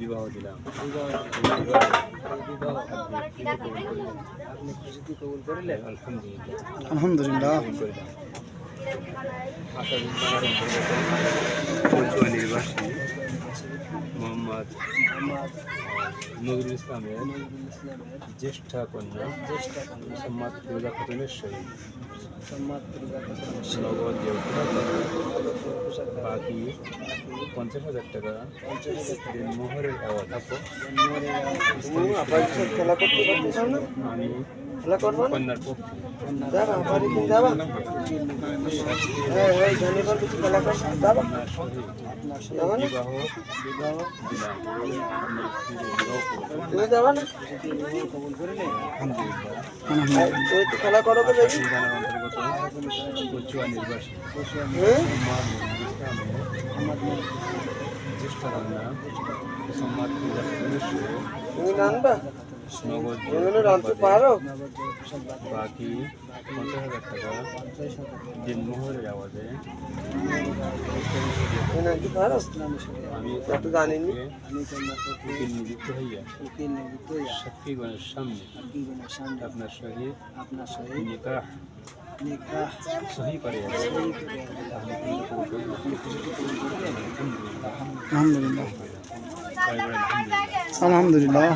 বিবাহ দিলাম। আপনি খুশিতে কবুল করিলেন। আলহামদুলিল্লাহ। আলহামদুলিল্লাহ। কবুল করিলাম। আসাদুল থানার অন্তর্গত কচুয়া নিবাসী মোহাম্মদ নজরুল ইসলামের জ্যেষ্ঠা কন্যা মোসাম্মদ ফিরোজা খাতুনের সহিত নগদ যে বাকি 50,000 টাকা মোহরের এওয়াজ খেলা করতে পারতেছ না? আমি খেলা করবো না? কন্যার পক্ষে যাবা বাড়ি দিন যাবা? হ্যাঁ হ্যাঁ ধন্যবাদ কিছু খেলা কর যাবা? কন্যার সহিত যাবা না? বিবাহ দিলাম। তুমি যাবা না? আলহামদুলিল্লাহ। তুমি তো খেলা করো তো দেখি। থানার অন্তর্গত কচুয়া নির্বাসী হ্যাঁ? জ্যেষ্ঠা কন্যা মোসাম্মদ ফিরোজা খাতুনের সহিত তুমি নানবা? নগদ তুমি রাঁধতে পারো? বাকি 50,000 টাকা দিনমোহরের আওয়াজে তুমি নানতে পারো? আমি তা তো জানিনি। উকিল নিযুক্ত হইয়া সাক্ষীগণের সামনে আপনার সহিত নিকাহ সহি করে আলহামদুলিল্লাহ। আলহামদুলিল্লাহ। আলহামদুলিল্লাহ।